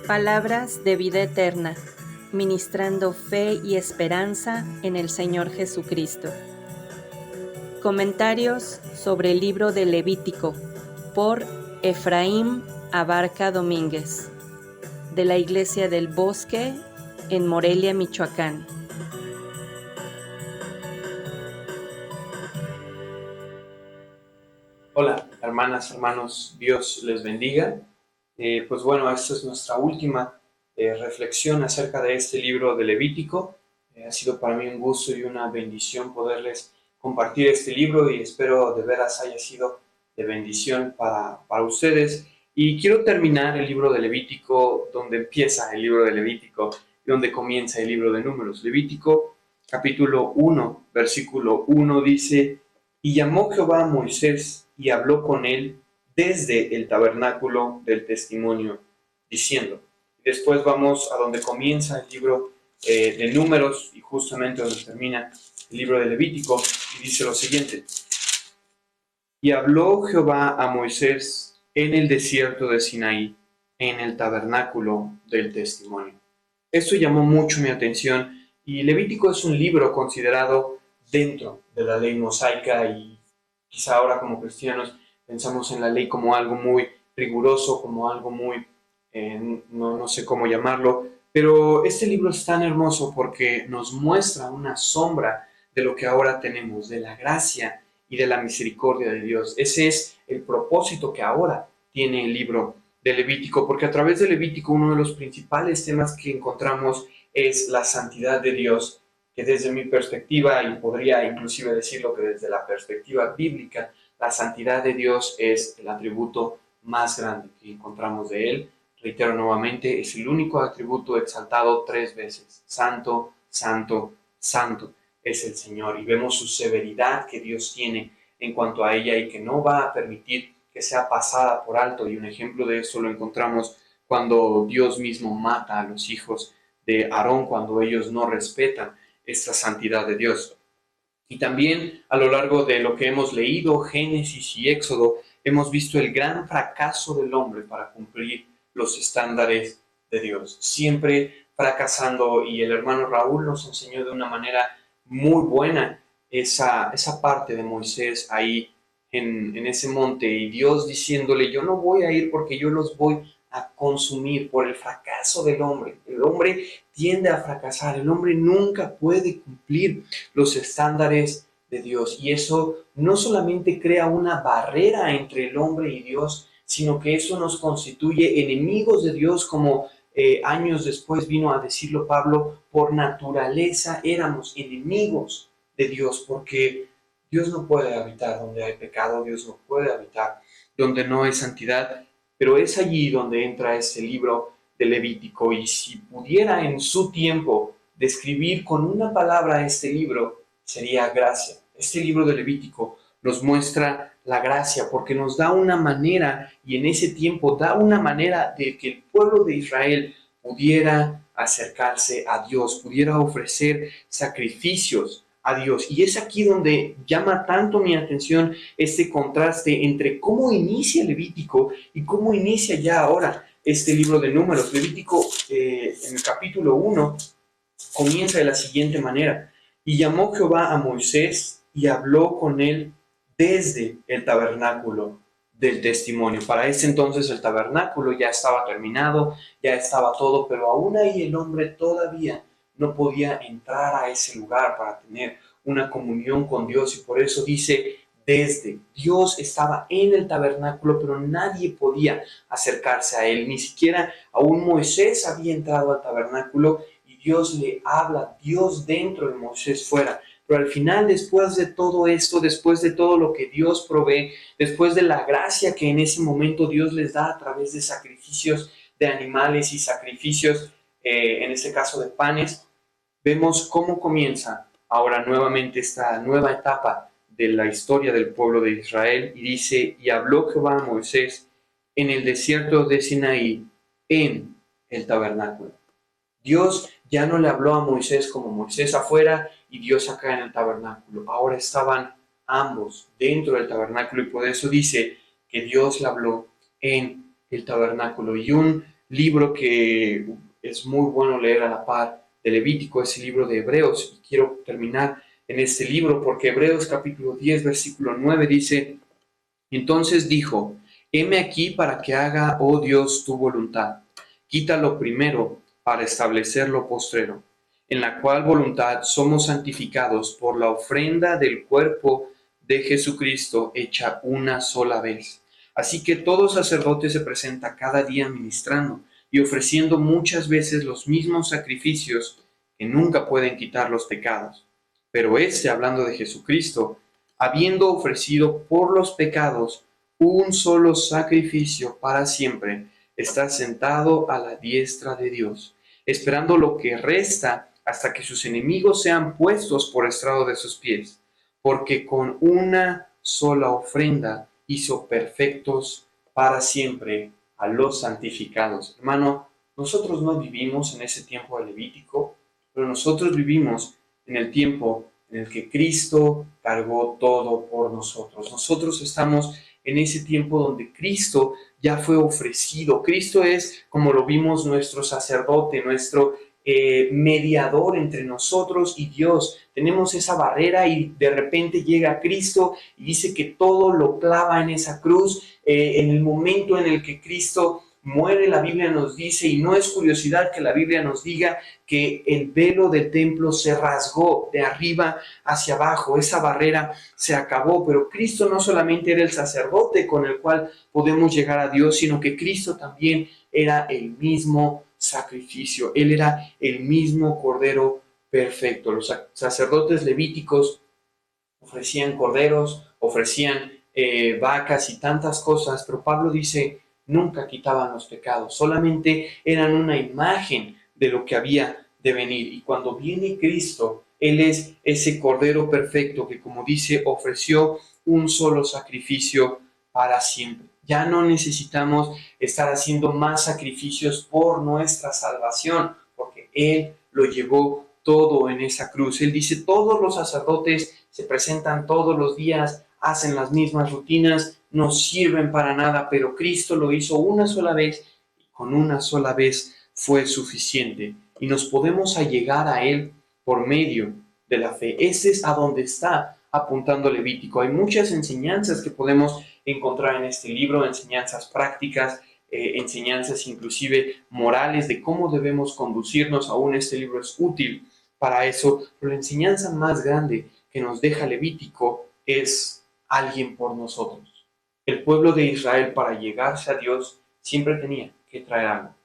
Palabras de vida eterna, ministrando fe y esperanza en el Señor Jesucristo. Comentarios sobre el libro de Levítico por Efraín Abarca Domínguez, de la Iglesia del Bosque en Morelia, Michoacán. Hola, hermanas, hermanos, Dios les bendiga. Pues bueno, esta es nuestra última reflexión acerca de este libro de Levítico. Ha sido para mí un gusto y una bendición poderles compartir este libro y espero de veras haya sido de bendición para ustedes. Y quiero terminar el libro de Levítico donde empieza el libro de Levítico y donde comienza el libro de Números. Levítico capítulo 1, versículo 1 dice: Y llamó Jehová a Moisés y habló con él desde el tabernáculo del testimonio, diciendo. Después vamos a donde comienza el libro de Números y justamente donde termina el libro de Levítico, y dice lo siguiente: Y habló Jehová a Moisés en el desierto de Sinaí, en el tabernáculo del testimonio. Esto llamó mucho mi atención, y Levítico es un libro considerado dentro de la ley mosaica, y quizá ahora como cristianos pensamos en la ley como algo muy riguroso, como algo muy, no sé cómo llamarlo, pero este libro es tan hermoso porque nos muestra una sombra de lo que ahora tenemos, de la gracia y de la misericordia de Dios. Ese es el propósito que ahora tiene el libro de Levítico, porque a través de Levítico uno de los principales temas que encontramos es la santidad de Dios, que desde mi perspectiva, y podría inclusive decirlo que desde la perspectiva bíblica, la santidad de Dios es el atributo más grande que encontramos de Él. Reitero nuevamente, es el único atributo exaltado 3 veces: santo, santo, santo es el Señor. Y vemos su severidad que Dios tiene en cuanto a ella y que no va a permitir que sea pasada por alto. Y un ejemplo de eso lo encontramos cuando Dios mismo mata a los hijos de Aarón, cuando ellos no respetan esta santidad de Dios. Y también a lo largo de lo que hemos leído, Génesis y Éxodo, hemos visto el gran fracaso del hombre para cumplir los estándares de Dios, siempre fracasando. Y el hermano Raúl nos enseñó de una manera muy buena esa parte de Moisés ahí en ese monte, y Dios diciéndole: yo no voy a ir porque yo los voy a consumir por el fracaso del hombre. El hombre tiende a fracasar, el hombre nunca puede cumplir los estándares de Dios, y eso no solamente crea una barrera entre el hombre y Dios, sino que eso nos constituye enemigos de Dios, como años después vino a decirlo Pablo. Por naturaleza éramos enemigos de Dios, porque Dios no puede habitar donde hay pecado, Dios no puede habitar donde no hay santidad. Pero es allí donde entra ese libro de Levítico, y si pudiera en su tiempo describir con una palabra este libro, sería gracia. Este libro de Levítico nos muestra la gracia porque nos da una manera, y en ese tiempo da una manera de que el pueblo de Israel pudiera acercarse a Dios, pudiera ofrecer sacrificios a Dios. Y es aquí donde llama tanto mi atención este contraste entre cómo inicia Levítico y cómo inicia ya ahora este libro de Números. Levítico en el capítulo 1 comienza de la siguiente manera: y llamó Jehová a Moisés y habló con él desde el tabernáculo del testimonio. Para ese entonces el tabernáculo ya estaba terminado, ya estaba todo, pero aún ahí el hombre todavía no podía entrar a ese lugar para tener una comunión con Dios, y por eso dice desde. Dios estaba en el tabernáculo, pero nadie podía acercarse a él, ni siquiera aún Moisés había entrado al tabernáculo, y Dios le habla, Dios dentro de Moisés fuera. Pero al final, después de todo esto, después de todo lo que Dios provee, después de la gracia que en ese momento Dios les da a través de sacrificios de animales y sacrificios, en este caso de panes, vemos cómo comienza ahora nuevamente esta nueva etapa de la historia del pueblo de Israel. Y dice: y habló Jehová a Moisés en el desierto de Sinaí, en el tabernáculo. Dios ya no le habló a Moisés como Moisés afuera y Dios acá en el tabernáculo. Ahora estaban ambos dentro del tabernáculo, y por eso dice que Dios le habló en el tabernáculo. Y un libro que es muy bueno leer a la par de Levítico, es el libro de Hebreos. Y quiero terminar en este libro porque Hebreos capítulo 10, versículo 9 dice: entonces dijo, heme aquí para que haga, oh Dios, tu voluntad. Quita lo primero para establecer lo postrero, en la cual voluntad somos santificados por la ofrenda del cuerpo de Jesucristo hecha una sola vez. Así que todo sacerdote se presenta cada día ministrando y ofreciendo muchas veces los mismos sacrificios que nunca pueden quitar los pecados. Pero este, hablando de Jesucristo, habiendo ofrecido por los pecados un solo sacrificio para siempre, está sentado a la diestra de Dios, esperando lo que resta hasta que sus enemigos sean puestos por estrado de sus pies, porque con una sola ofrenda hizo perfectos para siempre a los santificados. Hermano, nosotros no vivimos en ese tiempo de Levítico, pero nosotros vivimos en el tiempo en el que Cristo cargó todo por nosotros. Nosotros estamos en ese tiempo donde Cristo ya fue ofrecido. Cristo es, como lo vimos, nuestro sacerdote, nuestro mediador entre nosotros y Dios. Tenemos esa barrera y de repente llega Cristo y dice que todo lo clava en esa cruz. En el momento en el que Cristo muere, la Biblia nos dice, y no es curiosidad que la Biblia nos diga, que el velo del templo se rasgó de arriba hacia abajo, esa barrera se acabó, pero Cristo no solamente era el sacerdote con el cual podemos llegar a Dios, sino que Cristo también era el mismo sacrificio, Él era el mismo Cordero perfecto. Los sacerdotes levíticos ofrecían corderos, ofrecían vacas y tantas cosas, pero Pablo dice, nunca quitaban los pecados, solamente eran una imagen de lo que había de venir. Y cuando viene Cristo, Él es ese Cordero perfecto que, como dice, ofreció un solo sacrificio para siempre. Ya no necesitamos estar haciendo más sacrificios por nuestra salvación, porque Él lo llevó todo en esa cruz. Él dice, todos los sacerdotes se presentan todos los días, hacen las mismas rutinas, no sirven para nada, pero Cristo lo hizo una sola vez y con una sola vez fue suficiente. Y nos podemos allegar a Él por medio de la fe. Ese es a donde está apuntando Levítico. Hay muchas enseñanzas que podemos encontrar en este libro, enseñanzas prácticas, enseñanzas inclusive morales de cómo debemos conducirnos. Aún este libro es útil para eso, pero la enseñanza más grande que nos deja Levítico es alguien por nosotros. El pueblo de Israel, para llegarse a Dios, siempre tenía que traer algo.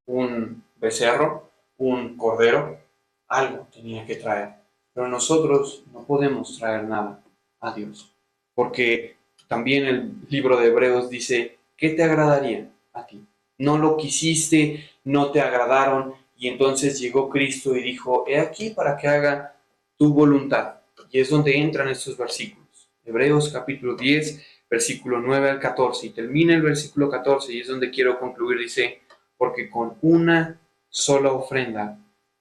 Un becerro, un cordero, algo tenía que traer. Pero nosotros no podemos traer nada a Dios. Porque también el libro de Hebreos dice, ¿qué te agradaría a ti? No lo quisiste, no te agradaron, y entonces llegó Cristo y dijo, he aquí para que haga tu voluntad. Y es donde entran estos versículos. Hebreos capítulo 10, versículo 9 al 14. Y termina el versículo 14 y es donde quiero concluir. Dice, porque con una sola ofrenda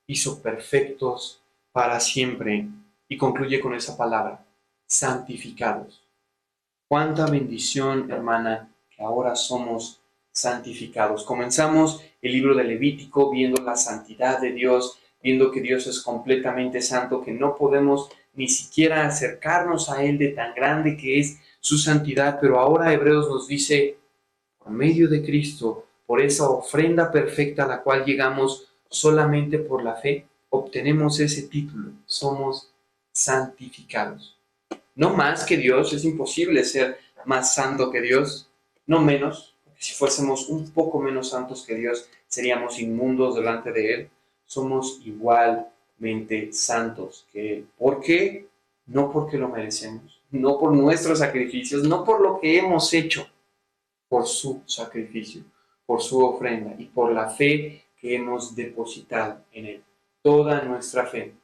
hizo perfectos para siempre. Y concluye con esa palabra, santificados. Cuánta bendición, hermana, que ahora somos santificados. Comenzamos el libro de Levítico viendo la santidad de Dios, viendo que Dios es completamente santo, que no podemos ni siquiera acercarnos a Él de tan grande que es su santidad, pero ahora Hebreos nos dice, por medio de Cristo, por esa ofrenda perfecta a la cual llegamos solamente por la fe, obtenemos ese título, somos santificados. No más que Dios, es imposible ser más santo que Dios, no menos, porque si fuésemos un poco menos santos que Dios, seríamos inmundos delante de Él. Somos igualmente santos que Él. ¿Por qué? No porque lo merecemos, no por nuestros sacrificios, no por lo que hemos hecho, por su sacrificio, por su ofrenda y por la fe que hemos depositado en Él. Toda nuestra fe.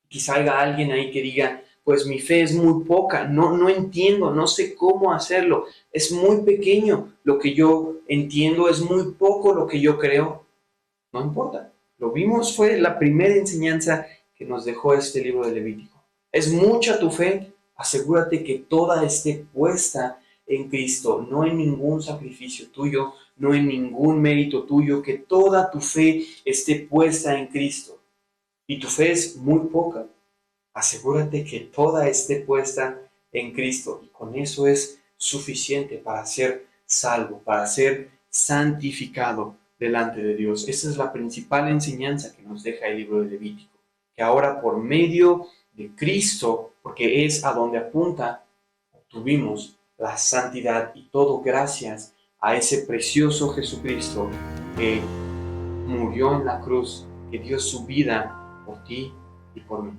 Quizá haya alguien ahí que diga, pues mi fe es muy poca, no entiendo, no sé cómo hacerlo, es muy pequeño lo que yo entiendo, es muy poco lo que yo creo. No importa, lo vimos, fue la primera enseñanza que nos dejó este libro de Levítico. Es mucha tu fe, asegúrate que toda esté puesta en Cristo, no en ningún sacrificio tuyo, no en ningún mérito tuyo, que toda tu fe esté puesta en Cristo. Y tu fe es muy poca. Asegúrate que toda esté puesta en Cristo. Y con eso es suficiente para ser salvo, para ser santificado delante de Dios. Esa es la principal enseñanza que nos deja el libro de Levítico. Que ahora por medio de Cristo, porque es a donde apunta, obtuvimos la santidad, y todo gracias a ese precioso Jesucristo que murió en la cruz, que dio su vida por ti y por mí.